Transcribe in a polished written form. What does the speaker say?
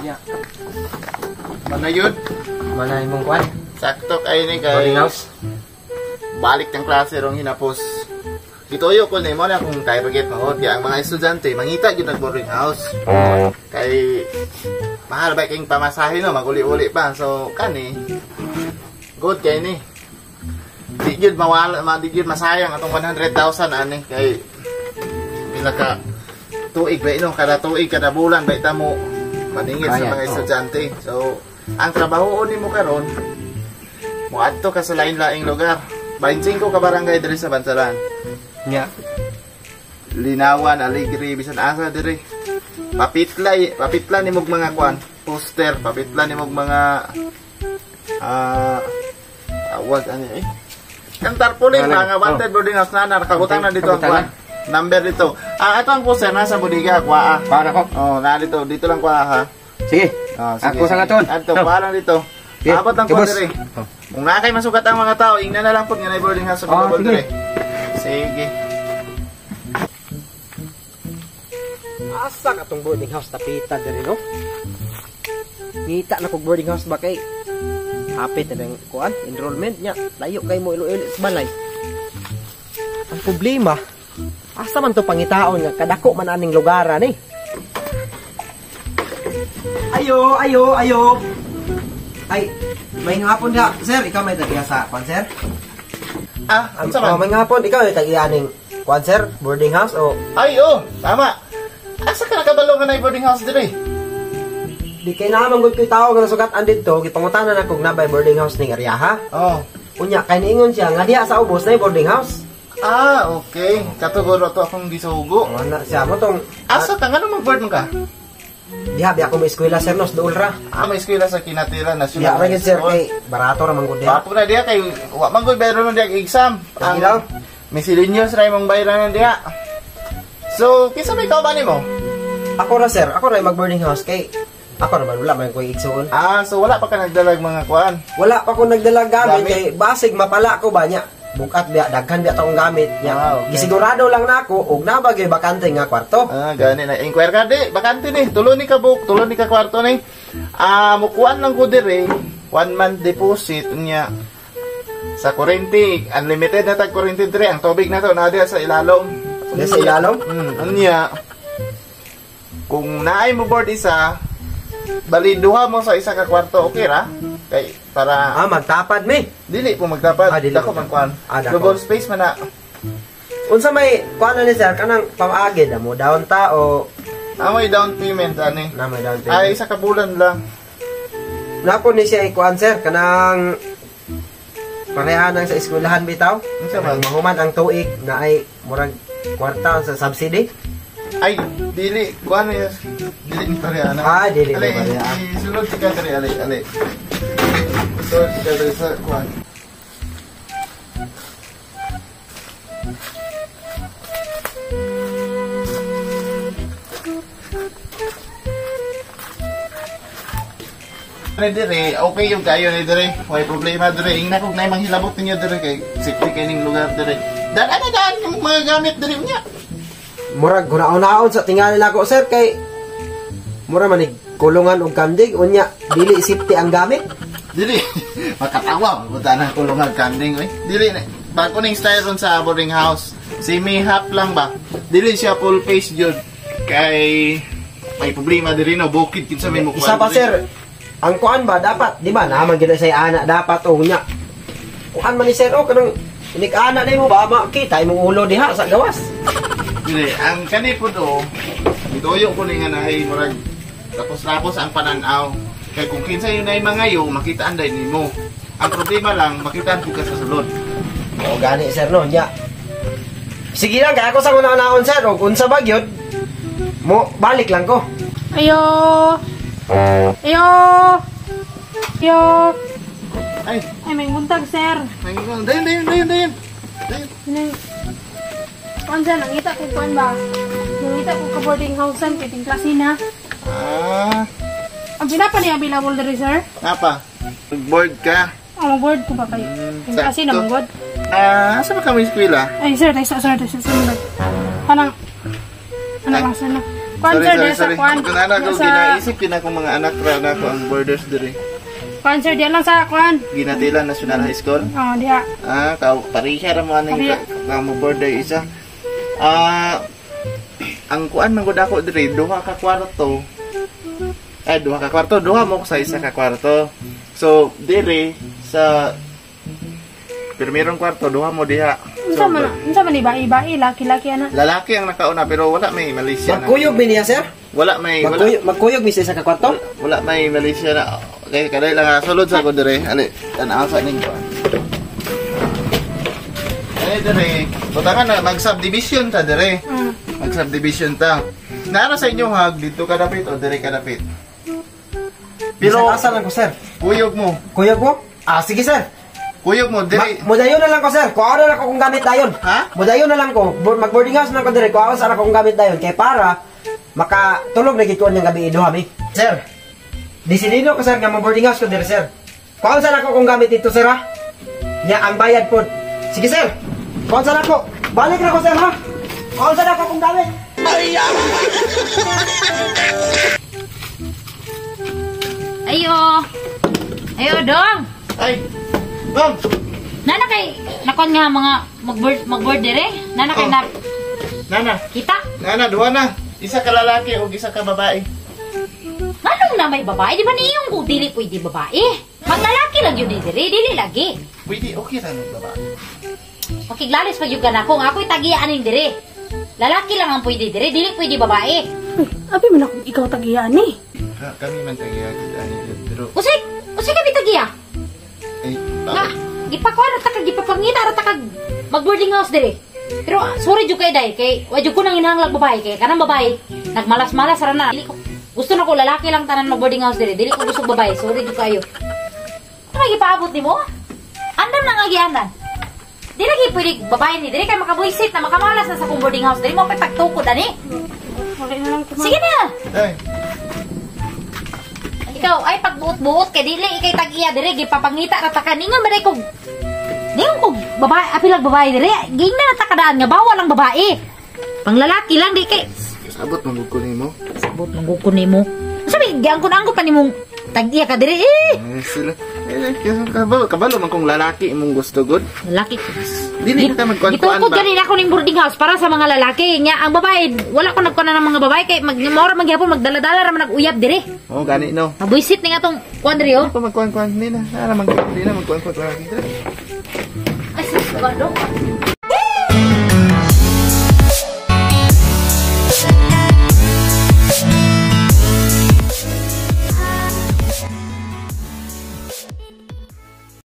Ya. Mana yun? Mana imong kwan? Sakto kayo ni kay Boarding house. balik ng klase rong hinapos. Gituyo ko ni mo na kung kay pagit mahod kaya ang mga estudyante mangita gyud nag boarding house. Kay mahal ba kayong pamasahe no maguli-uli pa. So kani good kay ni. Di gyud mawala, di gyud masayang atong 100,000 ani kay pila ka tuig ba no kada tuig kada bulan ba mo maningit sa mga estudyante. So ang trabaho ni mo karon mo adto ka sa lain-laing lugar. 25 ka barangay diri sa Bansalan. Nya. Linawan, Aligre, bisan asa diri. Papitla ni mog mga kwan, poster, papitla ni mog mga awag ani eh. Kan tarpaulin mga wanted boarding house na nakabutang na dito ang kwan. Number dito. Ito ang poster nasa bodega kwa. Para ko. Oh, na dito lang kwa ha. Sige. Sige. Ako sa ngaton. Adto kwa lang dito. Abot ang kwan diri. Kung nakay masukat ang mga tao, ingna na lang po nga na boarding house sa mga diri. Sige. Asa ka tong boarding house tapita diri no? Ngita na kog boarding house ba kay hapit na ng kuan enrollment nya layo kay mo ilo-ilo sa balay. Ang problema asa man to pangitaon nga kadako man aning lugar ani. Ayo. Ay, may hapon da. Sir, ikaw may tagiya sa kwan, sir? Unsa man? May hapon ikaw may tagiya ning kwan, sir? Boarding house o Ay, tama. Asa ka nakabalo nga na boarding house diri? di kay naman gud koy tawo nga nasugat dito gipangutanan ako nabay boarding house ning area ha. Oh. Unya kay niingon siya nga diha sa ubos na boarding house. Okay. Katuguro to akong gisugo. Ana siya mo tong Asa ka nga mag-board mo ka? diha biya ko may eskwela sir nos dool ra. May eskwela sa Kinatira Diha National. ra gid sir kay barato ra man gud diha. Papo na diha kay wa man gud bayron diha exam. Ang ilaw miscellaneous ra imong bayaran diha. So, kinsa may kauban nimo? ako ra sir, ako ra mag-boarding house kay ako ra man wala man koy igsuon. So wala pa ka nagdalag mga kuan. Wala pa ko nagdalang gamit Gamit? kay basig mapala ko ba nya. Bukat biya daghan biya taong gamit nya. Okay. Gisigurado lang nako og nabagay bakante nga kwarto. Gani na inquire ka di, bakante ni, tulo ni ka kwarto ni. Mukuan lang ko diri, 1 month deposit niya. Sa kuryente, unlimited na tag kuryente diri, ang tubig na to na diha sa ilalom. Diha sa ilalom? Ano niya? Kung naay mo board isa, bali duha mo sa isa ka kwarto, okay ra? Kay para Magtapad mi. dili po magdapat. Dili Dako man kuan. dako. Double space man na. Unsa may kuan ni sir kanang pamaagi na mo down ta o May down payment ani. na may down Ay payment. isa ka bulan lang. Napo ni siya kuan sir kanang parehan sa eskwelahan bitaw. Unsa man? Mahuman ang tuig na ay murag kwarta sa subsidy. Ay, dili. Kuan niya. Dili ni Pariana. Dili ni Ali, Pariana. sulod si Kadri, ali. Sulod si Kadri sa kuan. Dire, okay yung kayo ni dire. May problema dire. Ingna kog nay manghilabot ninyo dire kay safety kining lugar dire. Dan yung mga gamit dire niya. Murag gunaon-naon sa tingali nako sir kay mura manig kulungan og kandig unya dili safety ang gamit. Dili, makatawa. Buta na kulungan kanding. Dili, bago ning style ron sa boarding house. Semi-half lang ba? Dili siya full face jud. Kay may problema diri no. Bukid kinsa may mukha. Isa pa sir, ang kuan ba dapat, di ba? Naman gid say ana dapat o nya. Kuan man ni sir o kanang inik-ana na mo ba makita imong ulo diha sa gawas. Dili, ang kani po do, ituyo ko ni nga naay murag tapos-tapos ang pananaw. Kaya kung kinsa yun ay mangayo, makita anday nimo. Ang problema lang, makitaan ko ka sa sulod. O gani sir no nya. Sige lang kay ako sa una-unaon sir o unsa ba gyud mo balik lang ko. Ayo. Ay, May buntag, sir. dayon. Kuan sir, nangita ko kuan ba? Nangita ko ka boarding house-an, kiting klase na. Ang pinapa niya available diri, sir? Apa? Board ka? Board ko ba kayo? Kiting klase na, sakto. manggod. Saan ba kami eskwela? Ay, sir, tayo sa sunod. Kanang, lang sana. Kuan sir dia sa kuan. Kung anak ko ginaisip din akong mga anak ra na ko ang borders diri. Kuan sir dia lang sa kuan. Ginatilan National High School. Oh, dia. Ka pareha ra mo ani ka mo border isa. Ang kuan man gud ako diri duha ka kwarto. Duha ka kwarto, duha mo ko sa isa ka kwarto. So diri sa primerong kwarto duha mo diha. So, unsa man iba-iba laki-laki ana. lalaki ang nakauna pero wala may Malaysia na. Magkuyog mi niya, sir? Wala may Magkuyog mi sa isa ka kwarto? wala may Malaysia na. Okay, kaday lang sulod sa ko dire. Ali, tanaw sa ning kuan. Dire, butangan na mag-subdivision ta dire. Mag-subdivision ta. Nara sa inyo hag dito ka dapit o dire ka dapit. Pero asa lang ko, sir? Kuyog mo. Kuyog mo? Sige, sir. Kuyog mo dire. Mudayon na lang ko, sir. Kuha na lang ko kung gamit dayon. Ha? Mudayon na lang ko. Mag-boarding house na ko dire. Kuha na lang ko kung gamit dayon. Kaya para makatulog na gituan yung gabi iduha mi. Sir, disidino ko, sir, nga mag-boarding house ko dire, sir. Kuha na lang ko kung gamit dito, sir, ha? Nya ang bayad po. Sige, sir. Kuha na lang ko. Balik na ko, sir, ha? Kuha na lang ko kung gamit. Ayo dong. Ay. Bang. Nana kay nakon nga mga mag-board dire. Nana kay na Nana. kita. Nana duha na. Isa ka lalaki o isa ka babae. Anong na may babae? Di ba niyong kung dili pwede babae? Maglalaki lang yun dire, dili lagi. Pwede okay ra ng babae. Makiglalis pag yung gana kung ako'y tagiaan yung dire. Lalaki lang ang pwede dire, dili pwede babae. Abi man ako ikaw tagiyaan ni. Kami man tagayagid ani pero Usay kami tagiya. ay Nga, gipakuha na takag, gipapangita na takag mag-boarding house dire. Pero sorry jud kay day, kay wadyo ko nang inahanglag babae, kay kanang babae, nagmalas-malas ra na. Dili ko, gusto na ko lalaki lang tanan mag-boarding house dire, dili ko gusto babae, sorry jud kayo. Ano gipaabot nimo? Andam na nga gianan. Di lagi pwede babae ni dire kay makabuisit na makamalas na sa kong boarding house, dili mo pa pagtukod ani. Okay na lang ko. Sige na. ay Ikaw ay pagbuot-buot kay dili ikay tag-iya dire gipapangita ra ta kaningon ba kog babae apilag babae dire gingna na ta kadaan nga bawal ang babae. Panglalaki lang di kay sabot man ko nimo. sabot mangguko nimo. Sabi giangkon-angkon pa nimong tag-iya ka dire Sila. Kabalo man kung lalaki imong gusto god. lalaki. Dili ka magkuan-kuan Gitukod ba. ganina ako ning boarding house para sa mga lalaki nya ang babae wala ko nagkuan ng mga babae kay magmora magyapon magdala-dala ra man nag-uyab dire. Oh, gani no. Mabuisit ni nga tong kuan dire oh. Ako magkuan-kuan nila. Nara man di na magkuan-kuan lalaki. Ay, sigurado.